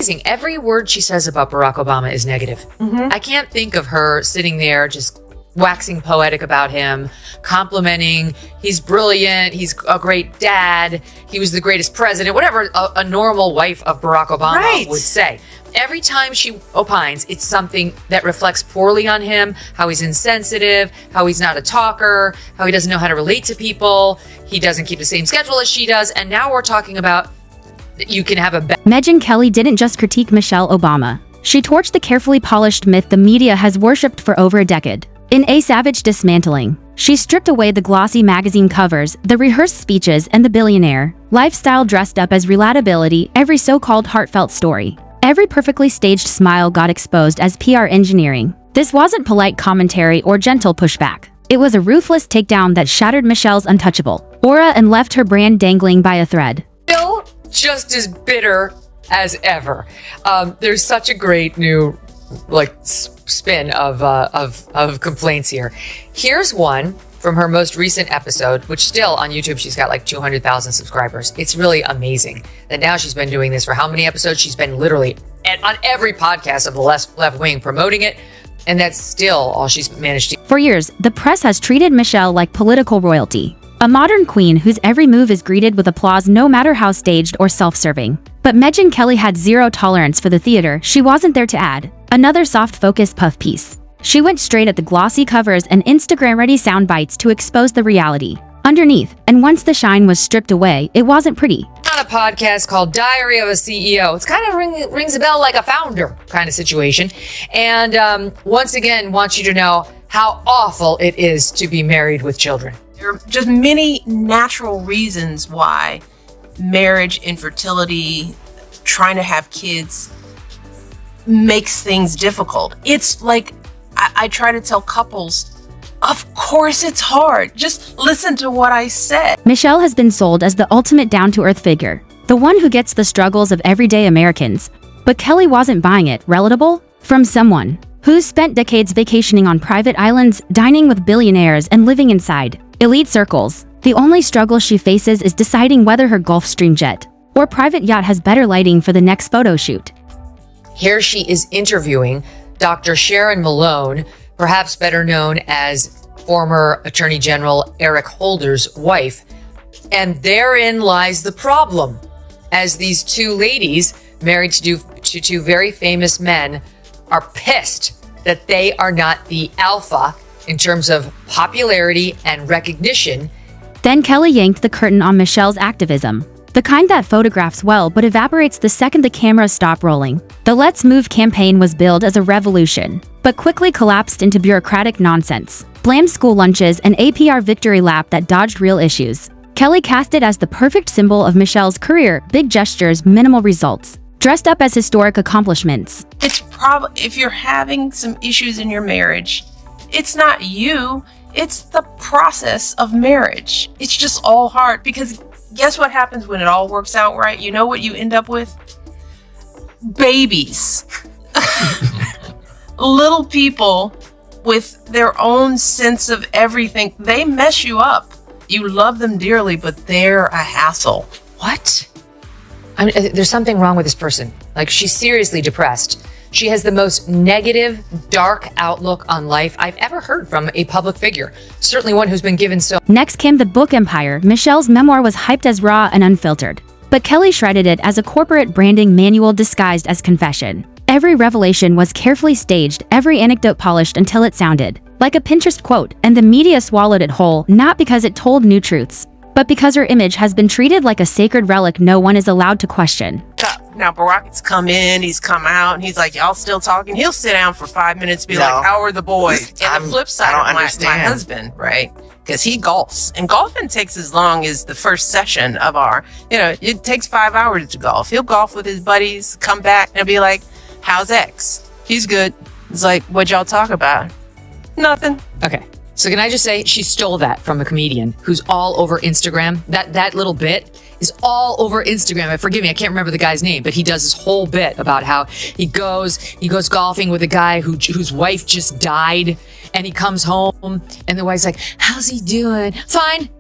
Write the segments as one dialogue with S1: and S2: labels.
S1: amazing. Every word she says about Barack Obama is negative. I can't think of her sitting there just waxing poetic about him, complimenting, he's brilliant, he's a great dad, he was the greatest president, whatever a normal wife of Barack Obama would say. Every time she opines, it's something that reflects poorly on him, how he's insensitive, how he's not a talker, how he doesn't know how to relate to people, he doesn't keep the same schedule as she does, and now we're talking about you can have a
S2: Megyn Kelly didn't just critique Michelle Obama. She torched the carefully polished myth the media has worshipped for over a decade. In a savage dismantling, she stripped away the glossy magazine covers, the rehearsed speeches, and the billionaire lifestyle dressed up as relatability, every so-called heartfelt story. Every perfectly staged smile got exposed as PR engineering. This wasn't polite commentary or gentle pushback. It was a ruthless takedown that shattered Michelle's untouchable aura and left her brand dangling by a thread.
S1: Still just as bitter as ever. There's such a great new spin of complaints here. Here's one from her most recent episode, which still on YouTube, she's got like 200,000 subscribers. It's really amazing that now she's been doing this for how many episodes? She's been literally on every podcast of the left wing promoting it. And that's still all she's managed to.
S2: For years, the press has treated Michelle like political royalty. A modern queen whose every move is greeted with applause no matter how staged or self-serving. But Megyn Kelly had zero tolerance for the theater she wasn't there to add. Another soft-focused puff piece. She went straight at the glossy covers and Instagram-ready sound bites to expose the reality underneath, and once the shine was stripped away, it wasn't pretty.
S1: On a podcast called Diary of a CEO. It's kind of rings a bell like a founder kind of situation. And once again, wants you to know how awful it is to be married with children.
S3: There are just many natural reasons why marriage, infertility, trying to have kids makes things difficult. It's like I try to tell couples, of course it's hard. Just listen to what I said.
S2: Michelle has been sold as the ultimate down-to-earth figure, the one who gets the struggles of everyday Americans. But Kelly wasn't buying it. Relatable? From someone who's spent decades vacationing on private islands, dining with billionaires, and living inside elite circles. The only struggle she faces is deciding whether her Gulfstream jet or private yacht has better lighting for the next photo shoot.
S1: Here she is interviewing Dr. Sharon Malone, perhaps better known as former Attorney General Eric Holder's wife. And therein lies the problem, as these two ladies, married to two very famous men, are pissed that they are not the alpha in terms of popularity and recognition.
S2: Then Kelly yanked the curtain on Michelle's activism. The kind that photographs well but evaporates the second the cameras stop rolling. The Let's Move campaign was billed as a revolution, but quickly collapsed into bureaucratic nonsense. Bland school lunches and a PR victory lap that dodged real issues. Kelly cast it as the perfect symbol of Michelle's career: big gestures, minimal results, dressed up as historic accomplishments.
S3: It's probably, if you're having some issues in your marriage, it's not you, it's the process of marriage. It's just all hard, because guess what happens when it all works out right? You know what you end up with? Babies. Little people with their own sense of everything. They mess you up. You love them dearly, but they're a hassle.
S1: What? I mean, there's something wrong with this person. Like, she's seriously depressed. She has the most negative, dark outlook on life I've ever heard from a public figure. Certainly one who's been given so.
S2: Next came the book empire. Michelle's memoir was hyped as raw and unfiltered, but Kelly shredded it as a corporate branding manual disguised as confession. Every revelation was carefully staged, every anecdote polished until it sounded like a Pinterest quote, and the media swallowed it whole, not because it told new truths, but because her image has been treated like a sacred relic no one is allowed to question.
S3: Now, Barack's come in, he's come out, and he's like, y'all still talking? He'll sit down for 5 minutes, be like, how are the boys? And the flip side of my husband, right? Because he golfs. And golfing takes as long as the first session of our, it takes 5 hours to golf. He'll golf with his buddies, come back, and be like, how's X? He's good. It's like, what'd y'all talk about? Nothing.
S1: Okay. So can I just say, she stole that from a comedian who's all over Instagram. That little bit is all over Instagram. Forgive me, I can't remember the guy's name, but he does this whole bit about how he goes golfing with a guy whose wife just died, and he comes home, and the wife's like, how's he doing? Fine.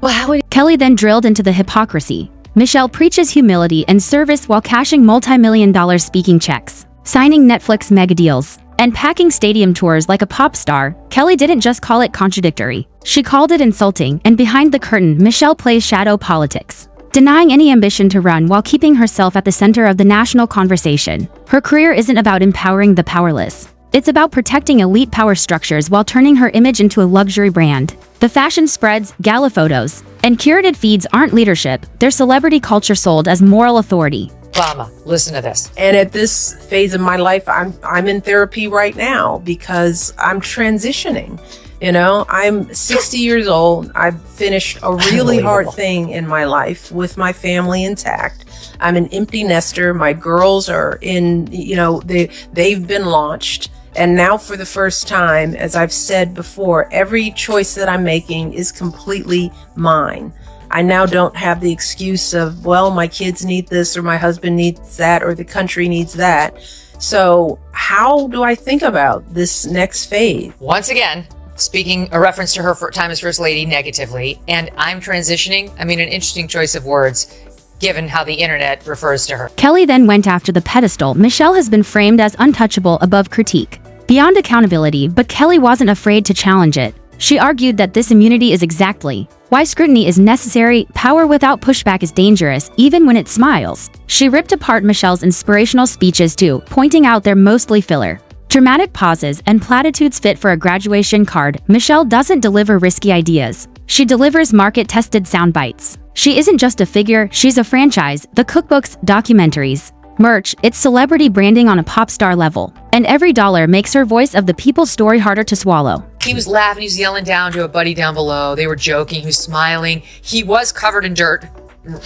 S1: Well, how would
S2: Kelly then drilled into the hypocrisy. Michelle preaches humility and service while cashing multi-million-dollar speaking checks, signing Netflix mega deals, and packing stadium tours like a pop star. Kelly didn't just call it contradictory. She called it insulting, and behind the curtain, Michelle plays shadow politics, denying any ambition to run while keeping herself at the center of the national conversation. Her career isn't about empowering the powerless. It's about protecting elite power structures while turning her image into a luxury brand. The fashion spreads, gala photos, and curated feeds aren't leadership, they're celebrity culture sold as moral authority.
S1: Obama, listen to this.
S3: And at this phase of my life, I'm in therapy right now because I'm transitioning. You know, I'm 60 years old. I've finished a really hard thing in my life with my family intact. I'm an empty nester. My girls are in, you know, they've been launched. And now for the first time, as I've said before, every choice that I'm making is completely mine. I now don't have the excuse of, well, my kids need this or my husband needs that or the country needs that. So how do I think about this next phase?
S1: Once again, speaking a reference to her time as First Lady negatively, and I'm transitioning. I mean, an interesting choice of words, given how the internet refers to her.
S2: Kelly then went after the pedestal Michelle has been framed as untouchable above critique, beyond accountability, but Kelly wasn't afraid to challenge it. She argued that this immunity is exactly why scrutiny is necessary. Power without pushback is dangerous, even when it smiles. She ripped apart Michelle's inspirational speeches too, pointing out they're mostly filler, dramatic pauses, and platitudes fit for a graduation card. Michelle doesn't deliver risky ideas. She delivers market-tested sound bites. She isn't just a figure, she's a franchise. The cookbooks, documentaries, merch, it's celebrity branding on a pop star level. And every dollar makes her voice of the people's story harder to swallow.
S1: He was laughing, he was yelling down to a buddy down below. They were joking, he was smiling. He was covered in dirt,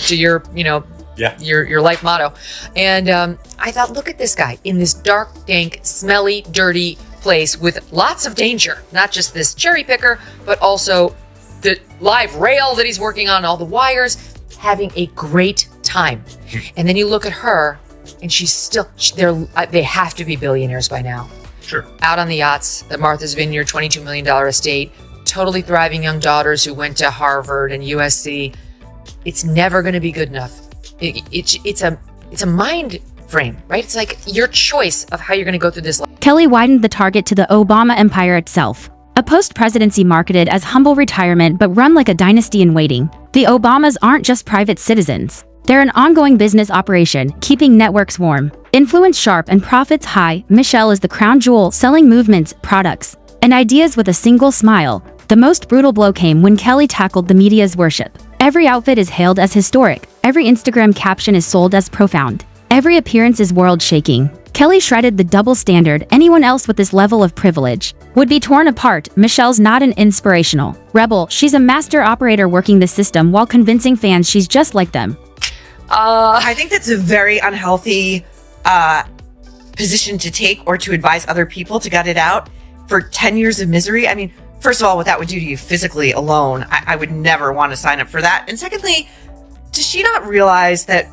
S1: to your, you know, your life motto. And I thought, look at this guy in this dark, dank, smelly, dirty place with lots of danger. Not just this cherry picker, but also the live rail that he's working on, all the wires, having a great time. And then you look at her, and she's still, they have to be billionaires by now.
S4: Sure.
S1: Out on the yachts, the Martha's Vineyard, $22 million estate, totally thriving young daughters who went to Harvard and USC. It's never going to be good enough. It's a mind frame, right? It's like your choice of how you're going to go through this life.
S2: Kelly widened the target to the Obama empire itself. A post-presidency marketed as humble retirement but run like a dynasty in waiting. The Obamas aren't just private citizens. They're an ongoing business operation, keeping networks warm. Influence sharp and profits high, Michelle is the crown jewel, selling movements, products, and ideas with a single smile. The most brutal blow came when Kelly tackled the media's worship. Every outfit is hailed as historic. Every Instagram caption is sold as profound. Every appearance is world-shaking. Kelly shredded the double standard. Anyone else with this level of privilege would be torn apart. Michelle's not an inspirational rebel. She's a master operator working the system while convincing fans she's just like them.
S5: I think that's a very unhealthy position to take or to advise other people to gut it out for 10 years of misery. I mean, first of all, what that would do to you physically alone, I would never want to sign up for that. And secondly, does she not realize that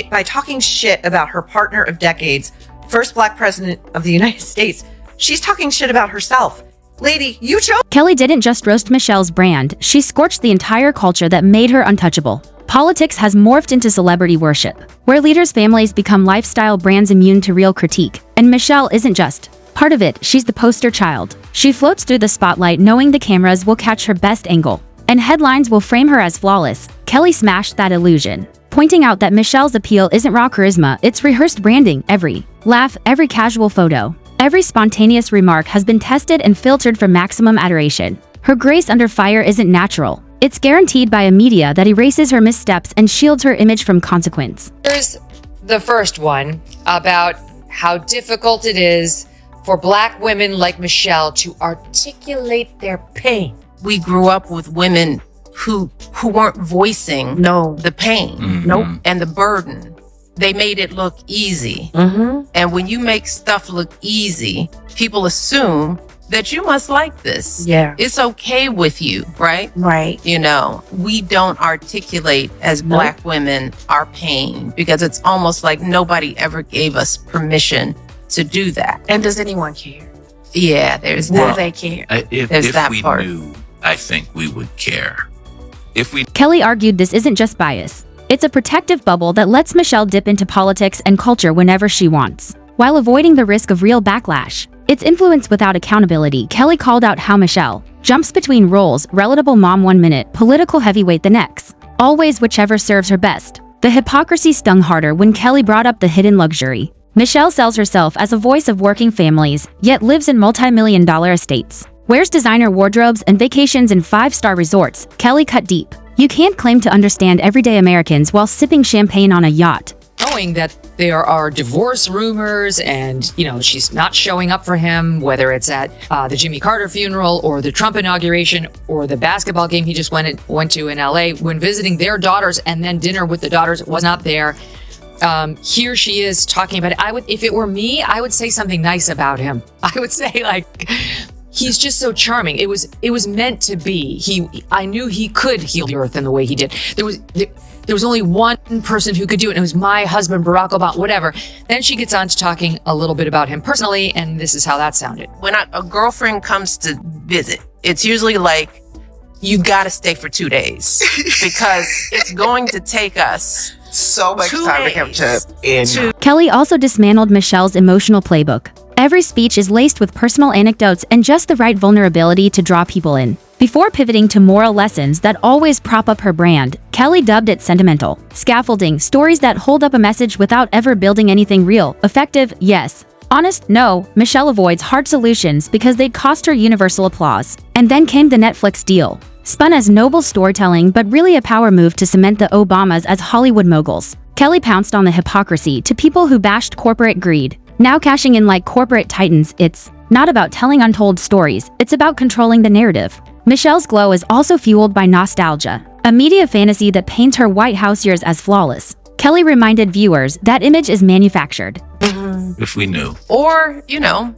S5: by talking shit about her partner of decades, first Black president of the United States, she's talking shit about herself? Lady, you chose.
S2: Kelly didn't just roast Michelle's brand, she scorched the entire culture that made her untouchable. Politics has morphed into celebrity worship, where leaders' families become lifestyle brands immune to real critique. And Michelle isn't just part of it, she's the poster child. She floats through the spotlight knowing the cameras will catch her best angle, and headlines will frame her as flawless. Kelly smashed that illusion, pointing out that Michelle's appeal isn't raw charisma, it's rehearsed branding. Every laugh, every casual photo, every spontaneous remark has been tested and filtered for maximum adoration. Her grace under fire isn't natural. It's guaranteed by a media that erases her missteps and shields her image from consequence.
S1: Here's the first one about how difficult it is for Black women like Michelle to articulate their pain.
S3: We grew up with women who weren't voicing the pain and the burden. They made it look easy. And when you make stuff look easy, people assume that you must like this.
S5: Yeah.
S3: It's okay with you, right?
S5: Right.
S3: You know, we don't articulate as Black women our pain because it's almost like nobody ever gave us permission to do that.
S5: And does anyone care?
S3: Yeah, there's
S5: Will
S3: that.
S5: they care?
S4: If
S3: that
S4: we
S3: part.
S4: knew, I think we would care. If we
S2: Kelly argued this isn't just bias. It's a protective bubble that lets Michelle dip into politics and culture whenever she wants, while avoiding the risk of real backlash. It's influence without accountability. Kelly called out how Michelle jumps between roles, relatable mom 1 minute, political heavyweight the next, always whichever serves her best. The hypocrisy stung harder when Kelly brought up the hidden luxury. Michelle sells herself as a voice of working families, yet lives in multi-million-dollar estates. Wears designer wardrobes and vacations in 5-star resorts. Kelly cut deep. You can't claim to understand everyday Americans while sipping champagne on a yacht.
S1: Knowing that there are divorce rumors and, she's not showing up for him, whether it's at the Jimmy Carter funeral or the Trump inauguration or the basketball game he just went to in LA, when visiting their daughters and then dinner with the daughters, was not there. Here she is talking about it. If it were me, I would say something nice about him. I would say he's just so charming. It was meant to be. I knew he could heal the earth in the way he did. There was only one person who could do it, and it was my husband, Barack Obama, whatever. Then she gets on to talking a little bit about him personally, and this is how that sounded.
S3: When a girlfriend comes to visit, it's usually like, you got to stay for 2 days because it's going to take us
S4: so much time to capture in.
S2: Kelly also dismantled Michelle's emotional playbook. Every speech is laced with personal anecdotes and just the right vulnerability to draw people in. Before pivoting to moral lessons that always prop up her brand, Kelly dubbed it sentimental. Scaffolding, stories that hold up a message without ever building anything real. Effective, yes. Honest, no. Michelle avoids hard solutions because they'd cost her universal applause. And then came the Netflix deal. Spun as noble storytelling, but really a power move to cement the Obamas as Hollywood moguls. Kelly pounced on the hypocrisy to people who bashed corporate greed. Now cashing in like corporate titans, it's not about telling untold stories, it's about controlling the narrative. Michelle's glow is also fueled by nostalgia, a media fantasy that paints her White House years as flawless. Kelly reminded viewers that image is manufactured.
S4: If we knew.
S3: Or, yeah,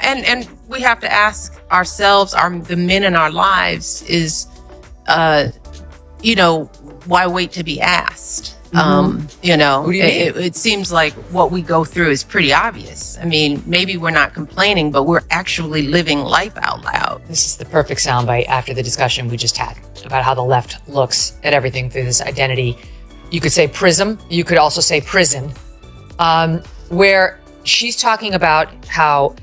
S3: and we have to ask ourselves, the men in our lives is, why wait to be asked?
S1: What do you mean?
S3: It seems like what we go through is pretty obvious. I mean, maybe we're not complaining, but we're actually living life out loud.
S1: This is the perfect soundbite after the discussion we just had about how the left looks at everything through this identity. You could say prism. You could also say prison, where she's talking about how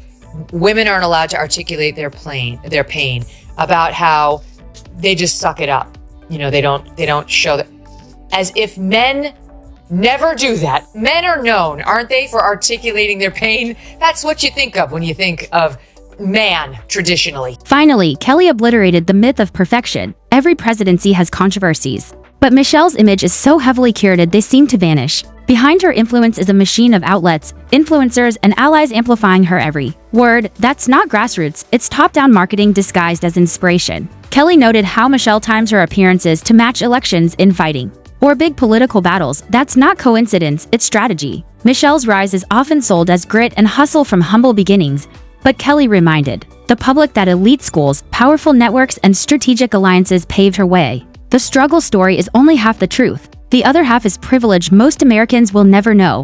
S1: women aren't allowed to articulate their pain, about how they just suck it up. They don't show that. As if men never do that. Men are known, aren't they, for articulating their pain? That's what you think of when you think of man, traditionally.
S2: Finally, Kelly obliterated the myth of perfection. Every presidency has controversies. But Michelle's image is so heavily curated they seem to vanish. Behind her influence is a machine of outlets, influencers, and allies amplifying her every word. That's not grassroots, it's top-down marketing disguised as inspiration. Kelly noted how Michelle times her appearances to match elections, infighting, or big political battles. That's not coincidence, it's strategy. Michelle's rise is often sold as grit and hustle from humble beginnings, but Kelly reminded the public that elite schools, powerful networks, and strategic alliances paved her way. The struggle story is only half the truth. The other half is privilege most Americans will never know.